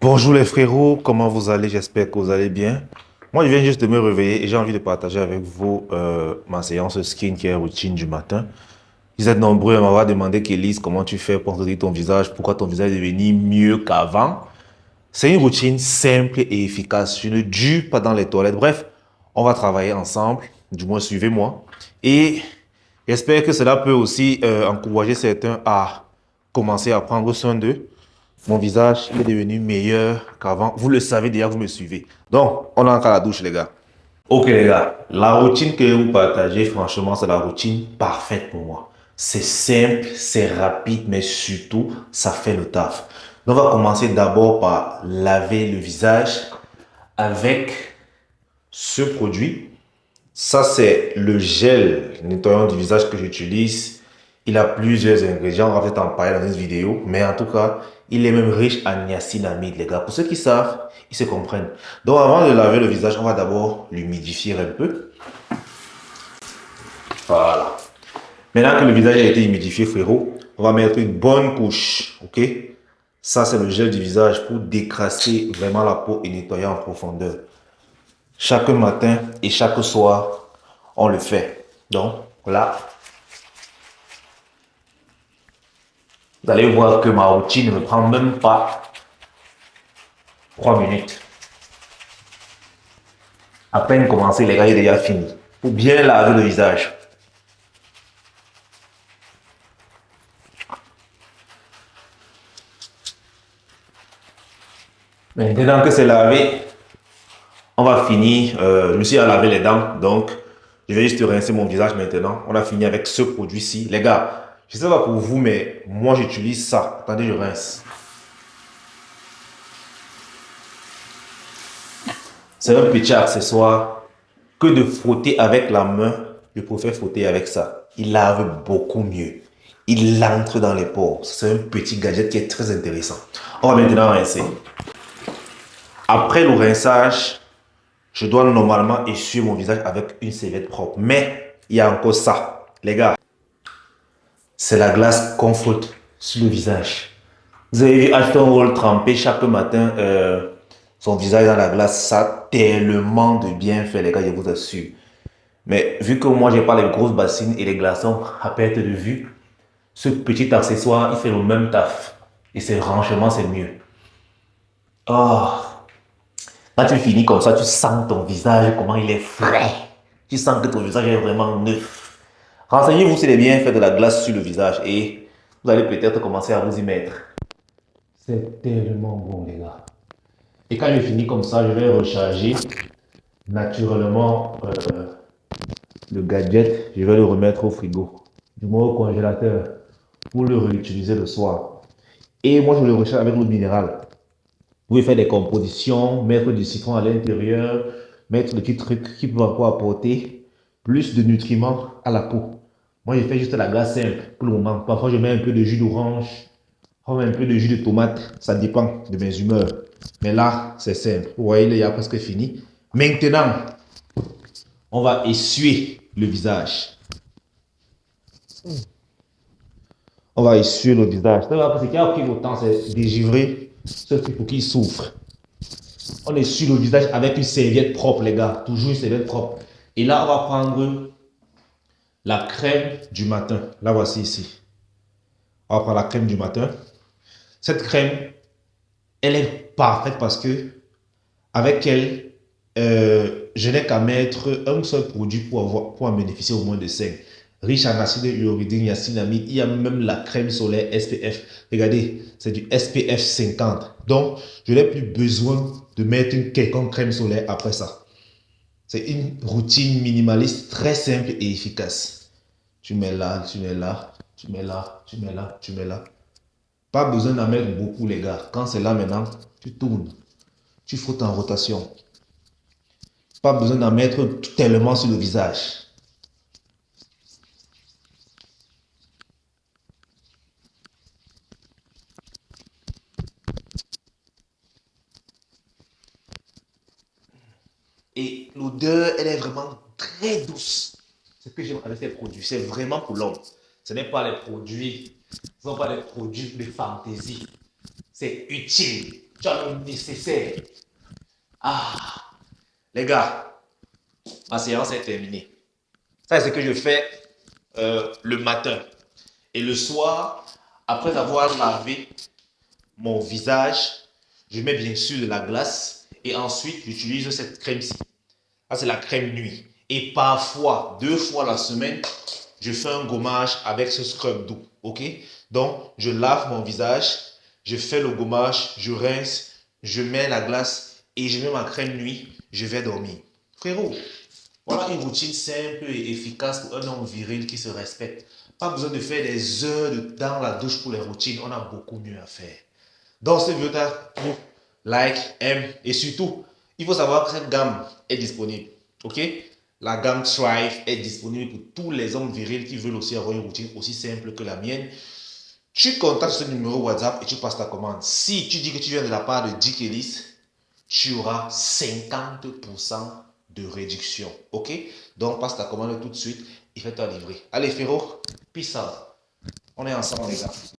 Bonjour les frérots, comment vous allez? J'espère que vous allez bien. Moi, je viens juste de me réveiller et j'ai envie de partager avec vous ma séance skincare routine du matin. Vous êtes nombreux à m'avoir demandé, Kélis, comment tu fais pour entretenir ton visage, pourquoi ton visage est devenu mieux qu'avant. C'est une routine simple et efficace. Je ne dure pas dans les toilettes. Bref, on va travailler ensemble. Du moins, suivez-moi. Et j'espère que cela peut aussi encourager certains à commencer à prendre soin d'eux. Mon visage il est devenu meilleur qu'avant. Vous le savez déjà, vous me suivez. Donc, on entre à la douche, les gars. Ok, les gars. La routine que vous partagez, franchement, c'est la routine parfaite pour moi. C'est simple, c'est rapide, mais surtout, ça fait le taf. Donc, on va commencer d'abord par laver le visage avec ce produit. Ça, c'est le gel nettoyant du visage que j'utilise. Il a plusieurs ingrédients, on va peut-être en parler dans une vidéo, mais en tout cas, il est même riche en niacinamide, les gars. Pour ceux qui savent, ils se comprennent. Donc, avant de laver le visage, on va d'abord l'humidifier un peu. Voilà. Maintenant que le visage a été humidifié, frérot, on va mettre une bonne couche, ok? Ça, c'est le gel du visage pour décrasser vraiment la peau et nettoyer en profondeur. Chaque matin et chaque soir, on le fait. Donc, là, vous allez voir que ma routine ne me prend même pas 3 minutes. À peine commencé, les gars, il est déjà fini. Pour bien laver le visage. Maintenant que c'est lavé, on va finir. Je me suis à laver les dents, donc je vais juste rincer mon visage maintenant. On a fini avec ce produit-ci. Les gars, je ne sais pas pour vous, mais moi j'utilise ça. Attendez, je rince. C'est un petit accessoire que de frotter avec la main. Je préfère frotter avec ça. Il lave beaucoup mieux. Il entre dans les pores. C'est un petit gadget qui est très intéressant. On va maintenant rincer. Après le rinçage, je dois normalement essuyer mon visage avec une serviette propre. Mais il y a encore ça. Les gars, c'est la glace qu'on frotte sur le visage. Vous avez vu Ashton Wall tremper chaque matin son visage dans la glace. Ça a tellement de bienfaits, les gars, je vous assure. Mais vu que moi, j'ai pas les grosses bassines et les glaçons à perte de vue, ce petit accessoire, il fait le même taf. Et c'est franchement, c'est mieux. Oh, quand tu finis comme ça, tu sens ton visage, comment il est frais. Tu sens que ton visage est vraiment neuf. Renseignez-vous sur les bienfaits de la glace sur le visage et vous allez peut-être commencer à vous y mettre. C'est tellement bon, les gars. Et quand je finis comme ça, je vais recharger naturellement le gadget. Je vais le remettre au frigo, du moins au congélateur, pour le réutiliser le soir. Et moi, je le recharge avec l'eau minérale. Vous pouvez faire des compositions, mettre du citron à l'intérieur, mettre des petits trucs qui peuvent encore apporter plus de nutriments à la peau. Moi, je fais juste la glace simple pour le moment. Parfois, je mets un peu de jus d'orange, un peu de jus de tomate. Ça dépend de mes humeurs. Mais là, c'est simple. Vous voyez, il y a presque fini. Maintenant, on va essuyer le visage. On va essuyer le visage. Ce qui a pris le temps, c'est dégivrer ce truc pour qu'il souffre. On essuie le visage avec une serviette propre, les gars. Toujours une serviette propre. Et là, on va prendre la crème du matin. La voici ici. On va prendre la crème du matin. Cette crème, elle est parfaite parce que avec elle, je n'ai qu'à mettre un seul produit pour en bénéficier au moins de 5. Riche en acide hyaluronique, niacinamide, il y a même la crème solaire SPF. Regardez, c'est du SPF 50. Donc, je n'ai plus besoin de mettre une quelconque crème solaire après ça. C'est une routine minimaliste très simple et efficace. Tu mets là, tu mets là, tu mets là, tu mets là, tu mets là. Pas besoin d'en mettre beaucoup, les gars. Quand c'est là maintenant, tu tournes. Tu frottes en rotation. Pas besoin d'en mettre tellement sur le visage. Et l'odeur, elle est vraiment très douce. Ce que j'aime avec ces produits, c'est vraiment pour l'homme. Ce n'est pas les produits, ce ne sont pas les produits de fantaisie. C'est utile. Tu as le nécessaire. Ah, les gars, ma séance est terminée. Ça, c'est ce que je fais le matin. Et le soir, après avoir lavé mon visage, je mets bien sûr de la glace et ensuite j'utilise cette crème-ci. Ça, c'est la crème nuit. Et parfois, 2 fois la semaine, je fais un gommage avec ce scrub doux. Ok? Donc, je lave mon visage, je fais le gommage, je rince, je mets la glace et je mets ma crème nuit, je vais dormir. Frérot, voilà une routine simple et efficace pour un homme viril qui se respecte. Pas besoin de faire des heures dans la douche pour les routines. On a beaucoup mieux à faire. Donc, cette vidéo t'a plu, like, aime et surtout, il faut savoir que cette gamme est disponible. Ok? La gamme Thrive est disponible pour tous les hommes virils qui veulent aussi avoir une routine aussi simple que la mienne. Tu contactes ce numéro WhatsApp et tu passes ta commande. Si tu dis que tu viens de la part de Dick Ellis, tu auras 50% de réduction. Ok? Donc, passe ta commande tout de suite et fais-toi livrer. Allez, frérot, peace out. On est ensemble, les gars.